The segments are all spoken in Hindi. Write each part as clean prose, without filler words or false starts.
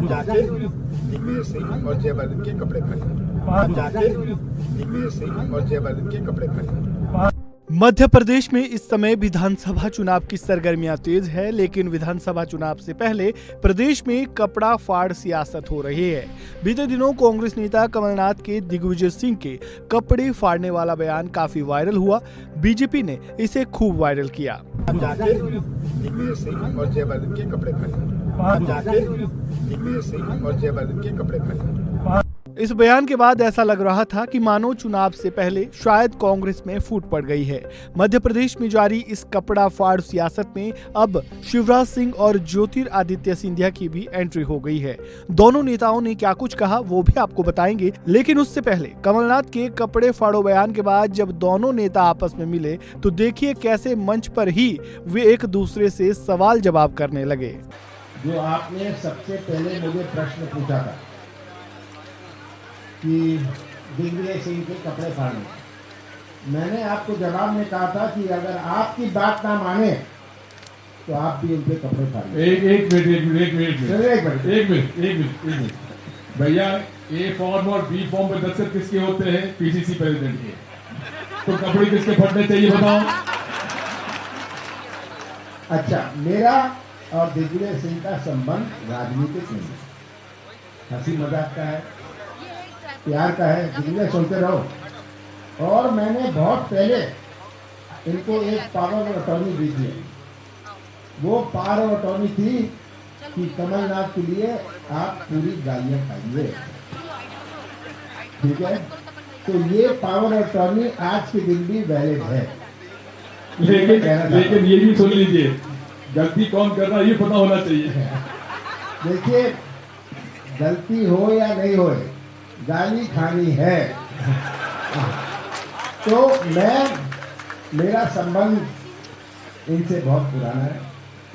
जाके दिग्विजय सिंह और जयवर्धन के कपड़े पहने। जाके दिग्विजय सिंह और जयवर्धन के कपड़े पहने। मध्य प्रदेश में इस समय विधानसभा चुनाव की सरगर्मियां तेज है, लेकिन विधानसभा चुनाव से पहले प्रदेश में कपड़ा फाड़ सियासत हो रही है। बीते दिनों कांग्रेस नेता कमलनाथ के दिग्विजय सिंह के कपड़े फाड़ने वाला बयान काफी वायरल हुआ। बीजेपी ने इसे खूब वायरल किया। जाके दिग्विजय सिंह और जयवर्धन के कपड़े पहने। जाके दिग्विजय सिंह और जयवर्धन के कपड़े पहने। इस बयान के बाद ऐसा लग रहा था कि मानो चुनाव से पहले शायद कांग्रेस में फूट पड़ गई है। मध्य प्रदेश में जारी इस कपड़ा फाड़ सियासत में अब शिवराज सिंह और ज्योतिरादित्य सिंधिया की भी एंट्री हो गई है। दोनों नेताओं ने क्या कुछ कहा वो भी आपको बताएंगे, लेकिन उससे पहले कमलनाथ के कपड़े फाड़ो बयान के बाद जब दोनों नेता आपस में मिले तो देखिए कैसे मंच पर ही वे एक दूसरे से सवाल जवाब करने लगे। जो आपने सबसे पहले मुझे प्रश्न पूछा था कि दिग्विजय सिंह के कपड़े फाड़ने, मैंने आपको जवाब में कहा था कि अगर आपकी बात ना माने तो आप भी उनके कपड़े फाड़िए। एक मिनट भैया, ए फॉर्म और बी फॉर्म पे दस्तखत किसके होते हैं? पीसीसी प्रेसिडेंट के। तो कपड़े किसके फटने चाहिए बताओ? अच्छा, मेरा और दिग्विजय सिंह का संबंध राजनीतिक नहीं है, हंसी मजाक का है, प्यार का है। दिग्विजय सुनते रहो। और मैंने बहुत पहले इनको एक पावर ऑफ अटॉर्नी दी थी। वो पावर ऑफ अटॉर्नी थी कि कमलनाथ के लिए आप पूरी गालियां खाइए, ठीक है? तो ये पावर ऑफ अटॉर्नी आज के दिन भी वैलिड है। लेकिन ये भी सुन लीजिए, गलती कौन कर रहा है ये पता होना चाहिए। देखिए, गलती हो या नहीं हो, गाली खानी है। तो मेरा संबंध इनसे बहुत पुराना है।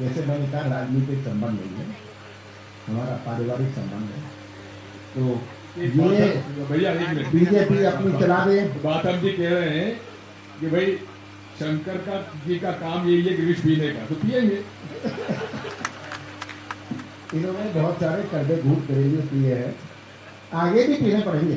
जैसे मैंने कहा, राजनीतिक संबंध नहीं है, हमारा पारिवारिक संबंध है। तो ये भैया बीजेपी अपनी चला दे। बात हम जी कह रहे हैं कि भाई शंकर जी का काम यही है गिरीश पीने का, तो पिएंगे। इन्होंने बहुत सारे कड़वे घूट करेंगे पिए हैं, आगे भी पीने पड़ेंगे।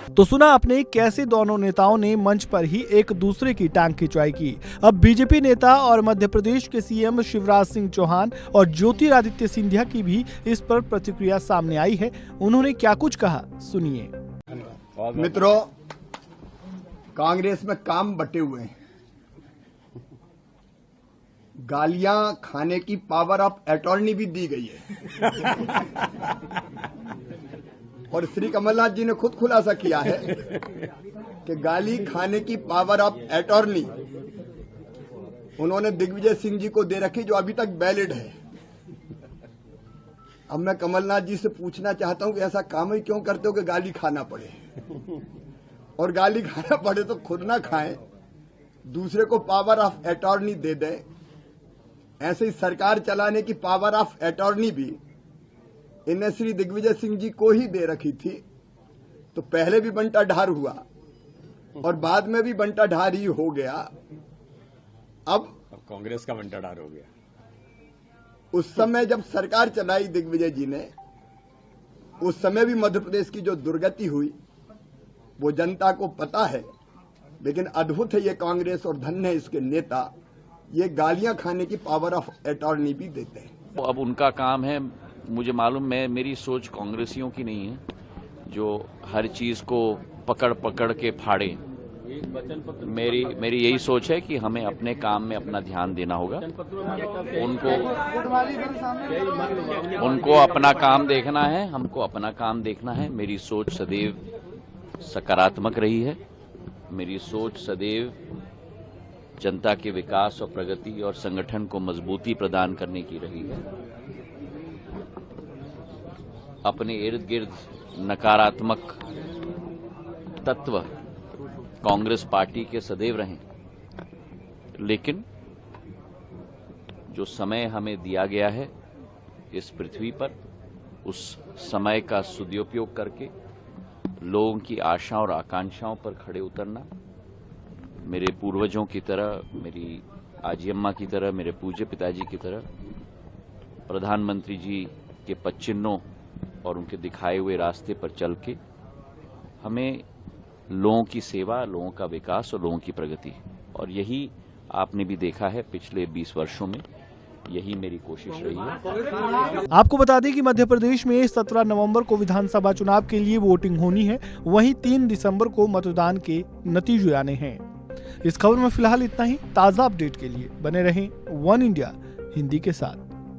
तो सुना आपने कैसे दोनों नेताओं ने मंच पर ही एक दूसरे की टांग खिंचवाई की। अब बीजेपी नेता और मध्य प्रदेश के सीएम शिवराज सिंह चौहान और ज्योतिरादित्य सिंधिया की भी इस पर प्रतिक्रिया सामने आई है। उन्होंने क्या कुछ कहा, सुनिए। मित्रों, कांग्रेस में काम बटे हुए हैं। गालियां खाने की पावर ऑफ अटॉर्नी भी दी गई है। और श्री कमलनाथ जी ने खुद खुलासा किया है कि गाली खाने की पावर ऑफ अटॉर्नी उन्होंने दिग्विजय सिंह जी को दे रखी, जो अभी तक वैलिड है। अब मैं कमलनाथ जी से पूछना चाहता हूं कि ऐसा काम ही क्यों करते हो कि गाली खाना पड़े, और गाली खाना पड़े तो खुद ना खाएं, दूसरे को पावर ऑफ अटॉर्नी दे दें। ऐसे ही सरकार चलाने की पावर ऑफ अटॉर्नी भी इन्हें श्री दिग्विजय सिंह जी को ही दे रखी थी। तो पहले भी बंटा ढार हुआ और बाद में भी बंटा ढार ही हो गया। अब कांग्रेस का बंटा ढार हो गया। उस समय जब सरकार चलाई दिग्विजय जी ने, उस समय भी मध्य प्रदेश की जो दुर्गति हुई वो जनता को पता है। लेकिन अद्भुत है ये कांग्रेस, और धन्य है इसके नेता, ये गालियां खाने की पावर ऑफ अटॉर्नी भी देते हैं। अब उनका काम है, मुझे मालूम है। मेरी सोच कांग्रेसियों की नहीं है जो हर चीज को पकड़ पकड़ के फाड़े। मेरी यही सोच है कि हमें अपने काम में अपना ध्यान देना होगा। उनको अपना काम देखना है, हमको अपना काम देखना है। मेरी सोच सदैव सकारात्मक रही है। मेरी सोच सदैव जनता के विकास और प्रगति और संगठन को मजबूती प्रदान करने की रही है। अपने इर्द गिर्द नकारात्मक तत्व कांग्रेस पार्टी के सदैव रहें, लेकिन जो समय हमें दिया गया है इस पृथ्वी पर, उस समय का सदुपयोग करके लोगों की आशाओं और आकांक्षाओं पर खड़े उतरना, मेरे पूर्वजों की तरह, मेरी आजी अम्मा की तरह, मेरे पूज्य पिताजी की तरह, प्रधानमंत्री जी के पद चिन्हों और उनके दिखाए हुए रास्ते पर चल के हमें लोगों की सेवा, लोगों का विकास और लोगों की प्रगति, और यही आपने भी देखा है पिछले 20 वर्षों में, यही मेरी कोशिश रही है। आपको बता दें कि मध्य प्रदेश में 17 नवंबर को विधानसभा चुनाव के लिए वोटिंग होनी है, वहीं 3 दिसंबर को मतदान के नतीजे आने हैं। इस खबर में फिलहाल इतना ही। ताजा अपडेट के लिए बने रहें वन इंडिया हिंदी के साथ।